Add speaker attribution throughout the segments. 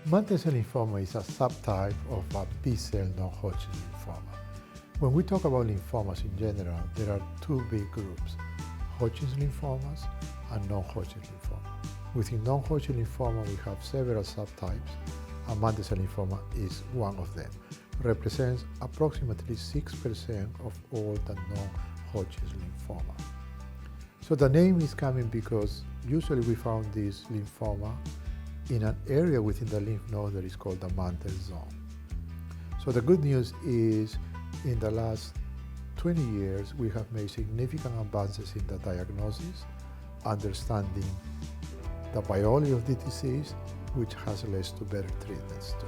Speaker 1: Mantle cell lymphoma is a subtype of a B-cell non-Hodgkin lymphoma. When we talk about lymphomas in general, there are two big groups, Hodgkin's lymphomas and non-Hodgkin lymphoma. Within non-Hodgkin lymphoma, we have several subtypes, and mantle cell lymphoma is one of them. Represents approximately 6% of all the non-Hodgkin's lymphoma. So the name is coming because usually we found this lymphoma in an area within the lymph node that is called the mantle zone. So the good news is in the last 20 years, we have made significant advances in the diagnosis, understanding the biology of the disease, which has led to better treatments too.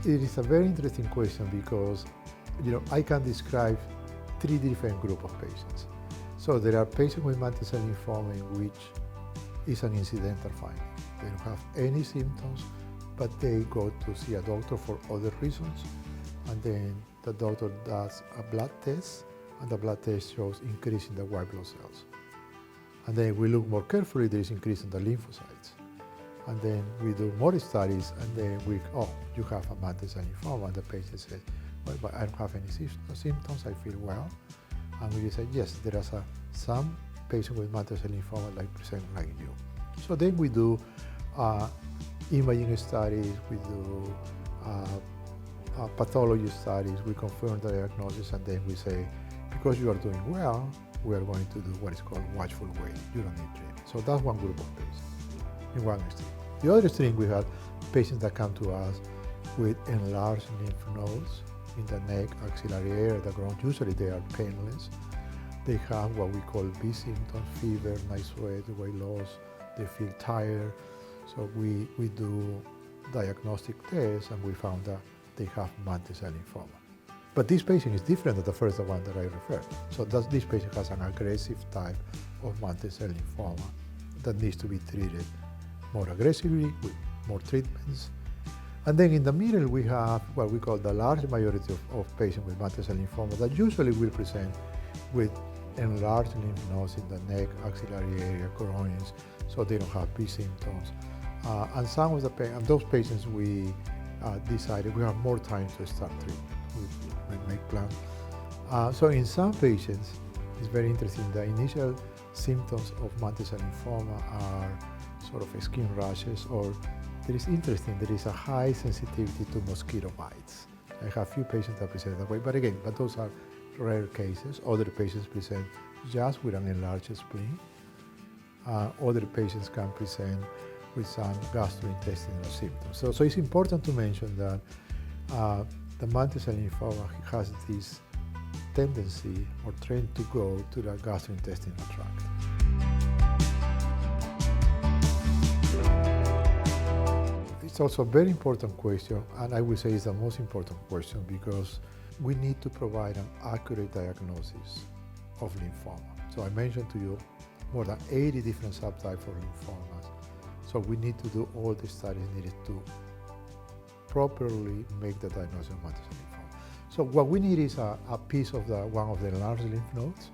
Speaker 1: It is a very interesting question because, I can describe three different groups of patients. So there are patients with mantle cell lymphoma in which is an incidental finding. They don't have any symptoms, but they go to see a doctor for other reasons, and then the doctor does a blood test, and the blood test shows increase in the white blood cells. And then we look more carefully, there is increase in the lymphocytes. And then we do more studies, and then you have a mantle cell lymphoma, and the patient says, well, but I don't have any symptoms, I feel well. And we say, yes, there are some patients with mantle cell lymphoma like present like you. So then we do imaging studies, we do pathology studies, we confirm the diagnosis, and then we say, because you are doing well, we are going to do what is called watchful waiting. You don't need treatment. So that's one group of patients in one extreme. The other extreme, we have patients that come to us with enlarged lymph nodes in the neck, axillary area, the groin. Usually they are painless. They have what we call B symptoms, fever, night sweat, weight loss. They feel tired. So we do diagnostic tests, and we found that they have mantle cell lymphoma. But this patient is different than the first one that I referred. So this patient has an aggressive type of mantle cell lymphoma that needs to be treated more aggressively with more treatments. And then in the middle, we have what we call the large majority of patients with mantle cell lymphoma that usually will present with enlarged lymph nodes in the neck, axillary area, groins, so they don't have B symptoms. And some of those patients we decided we have more time to start treatment. We make plans. So in some patients, it's very interesting, the initial symptoms of mantle cell lymphoma are sort of skin rashes, or there is a high sensitivity to mosquito bites. I have a few patients that present that way, but those are rare cases. Other patients present just with an enlarged spleen. Other patients can present with some gastrointestinal symptoms. So it's important to mention that the mantle cell lymphoma has this tendency or trend to go to the gastrointestinal tract. It's also a very important question, and I would say it's the most important question because we need to provide an accurate diagnosis of lymphoma. So I mentioned to you more than 80 different subtypes of lymphomas. So we need to do all the studies needed to properly make the diagnosis of mantle cell lymphoma. So what we need is a piece of one of the large lymph nodes.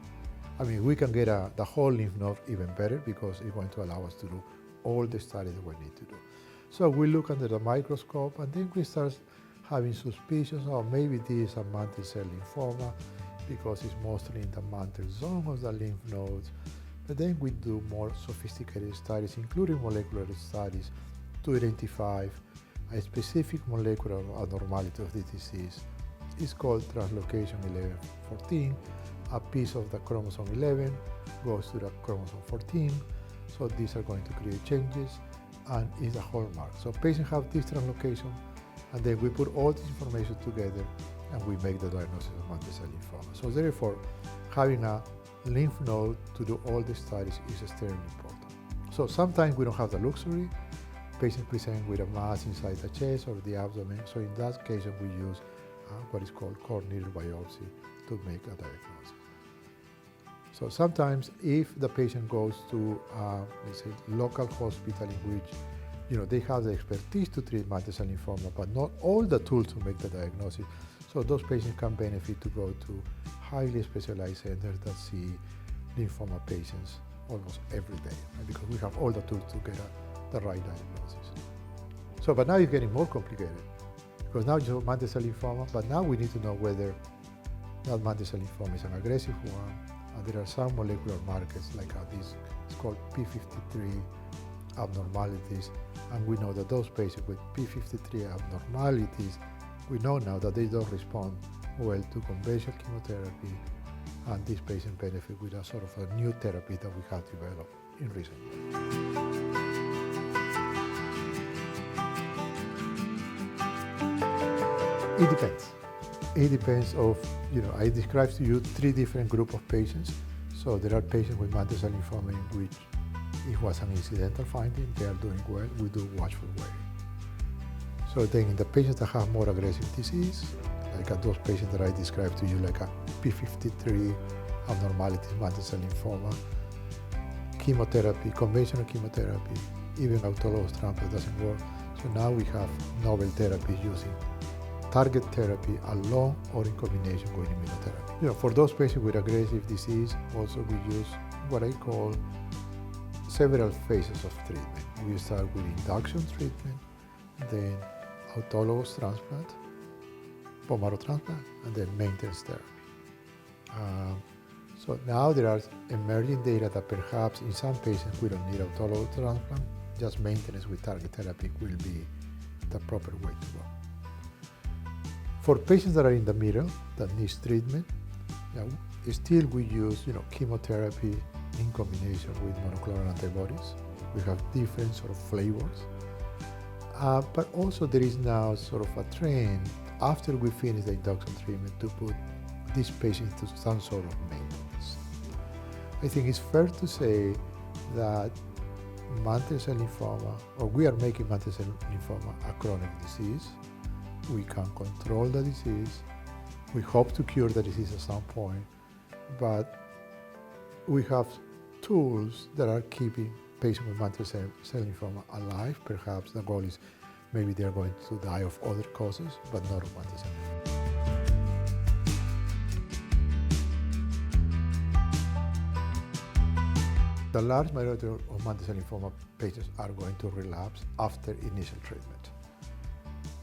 Speaker 1: I mean, we can get the whole lymph node even better because it's going to allow us to do all the studies that we need to do. So we look under the microscope, and then we start having suspicions, maybe this is a mantle cell lymphoma because it's mostly in the mantle zone of the lymph nodes. But then we do more sophisticated studies, including molecular studies, to identify a specific molecular abnormality of the disease. It's called translocation 11-14. A piece of the chromosome 11 goes to the chromosome 14. So these are going to create changes, and is a hallmark. So patients have this translocation, and then we put all this information together, and we make the diagnosis of mantle cell lymphoma. So therefore, having a lymph node to do all the studies is extremely important. So sometimes we don't have the luxury. Patients present with a mass inside the chest or the abdomen. So in that case, we use what is called cord needle biopsy to make a diagnosis. So sometimes if the patient goes to, let's say, local hospital in which they have the expertise to treat mantle cell lymphoma, but not all the tools to make the diagnosis, so those patients can benefit to go to highly specialized centers that see lymphoma patients almost every day, right? Because we have all the tools to get the right diagnosis. So, but now it's getting more complicated because now you have mantle cell lymphoma, but now we need to know whether that mantle cell lymphoma is an aggressive one, and there are some molecular markers like this, it's called p53 abnormalities, and we know that those patients with p53 abnormalities, we know now that they don't respond well to conventional chemotherapy, and these patients benefit with a sort of a new therapy that we have developed in recent years. It depends. It depends of, I described to you 3 different groups of patients. So there are patients with mantle cell lymphoma in which it was an incidental finding, they are doing well, we do watchful waiting. So then in the patients that have more aggressive disease, like those patients that I described to you, like a p53 abnormality, mantle cell lymphoma, chemotherapy, conventional chemotherapy, even autologous transplant doesn't work. So now we have novel therapies using target therapy alone or in combination with immunotherapy. For those patients with aggressive disease, also we use what I call several phases of treatment. We start with induction treatment, then autologous transplant, bone marrow transplant, and then maintenance therapy. So now there are emerging data that perhaps in some patients we don't need autologous transplant, just maintenance with target therapy will be the proper way to go. For patients that are in the middle, that needs treatment, still we use chemotherapy in combination with monoclonal antibodies. We have different sort of flavors. But also there is now sort of a trend after we finish the induction treatment to put this patient into some sort of maintenance. I think it's fair to say that mantle cell lymphoma, or we are making mantle cell lymphoma a chronic disease. We can control the disease. We hope to cure the disease at some point, but we have tools that are keeping patients with mantle cell lymphoma alive. Perhaps the goal is maybe they're going to die of other causes, but not of mantle cell lymphoma. The large majority of mantle cell lymphoma patients are going to relapse after initial treatment.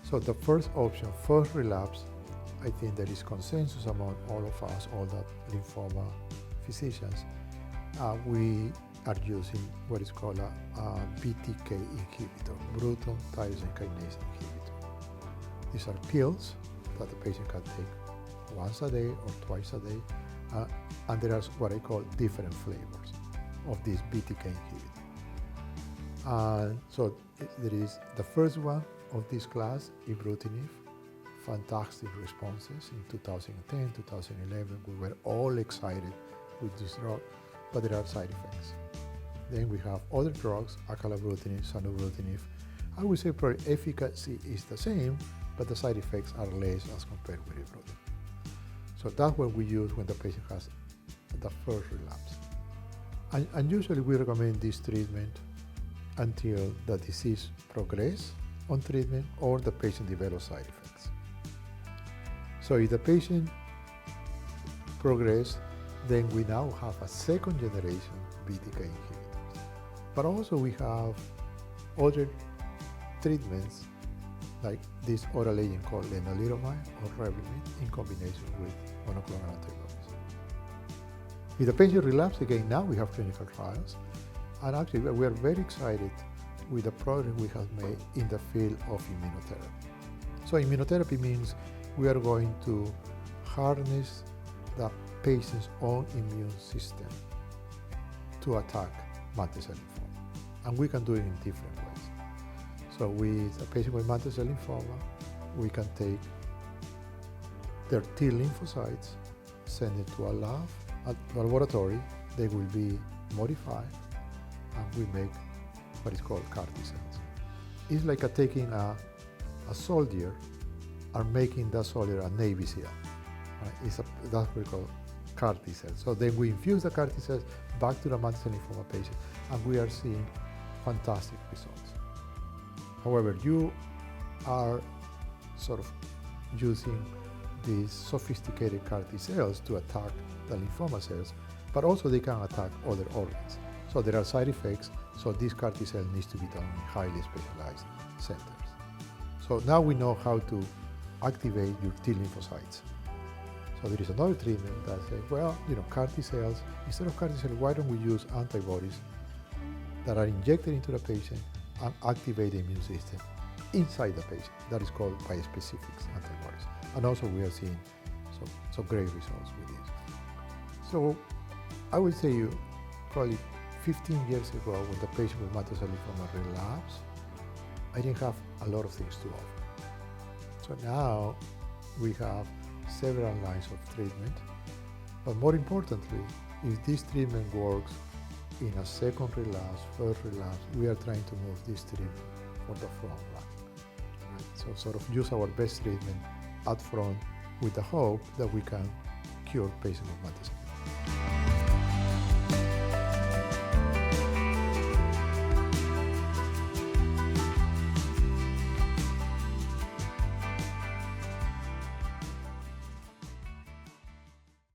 Speaker 1: So the first option, first relapse, I think there is consensus among all of us, all the lymphoma physicians. We are using what is called a BTK inhibitor, Bruton tyrosine kinase inhibitor. These are pills that the patient can take once a day or twice a day, and there are what I call different flavors of this BTK inhibitor. So there is the first one of this class, ibrutinib, fantastic responses in 2010, 2011. We were all excited with this drug, but there are side effects. Then we have other drugs, acalabrutinib, zanubrutinib. I would say probably efficacy is the same, but the side effects are less as compared with ibrutinib. So that's what we use when the patient has the first relapse. And usually we recommend this treatment until the disease progresses on treatment or the patient develops side effects. So if the patient progresses, then we now have a second generation BTK inhibitors. But also we have other treatments like this oral agent called lenalidomide or Revlimid in combination with monoclonal antibodies. If the patient relapses again, now we have clinical trials. And actually we are very excited with the progress we have made in the field of immunotherapy. So immunotherapy means we are going to harness the patient's own immune system to attack mantle cell lymphoma. And we can do it in different ways. So with a patient with mantle cell lymphoma, we can take their T lymphocytes, send it to a lab, a laboratory, they will be modified, and we make what is called CAR T cells. It's like taking a soldier and making that soldier a Navy SEAL. That's what we call CAR T cells. So then we infuse the CAR T cells back to the mantle cell lymphoma patient, and we are seeing fantastic results. However, you are sort of using these sophisticated CAR T cells to attack the lymphoma cells, but also they can attack other organs. So there are side effects, so this CAR T cell needs to be done in highly specialized centers. So now we know how to activate your T lymphocytes. So there is another treatment that says, well, CAR T cells, instead of CAR T cells, why don't we use antibodies that are injected into the patient and activate the immune system inside the patient? That is called bispecifics antibodies. And also we are seeing some great results with this. So I would say you probably 15 years ago, when the patient with mantle cell lymphoma relapsed, I didn't have a lot of things to offer. So now we have several lines of treatment, but more importantly, if this treatment works in a second relapse, first relapse, we are trying to move this treatment for the front line. Right? So sort of use our best treatment up front with the hope that we can cure patients with mantle cell lymphoma.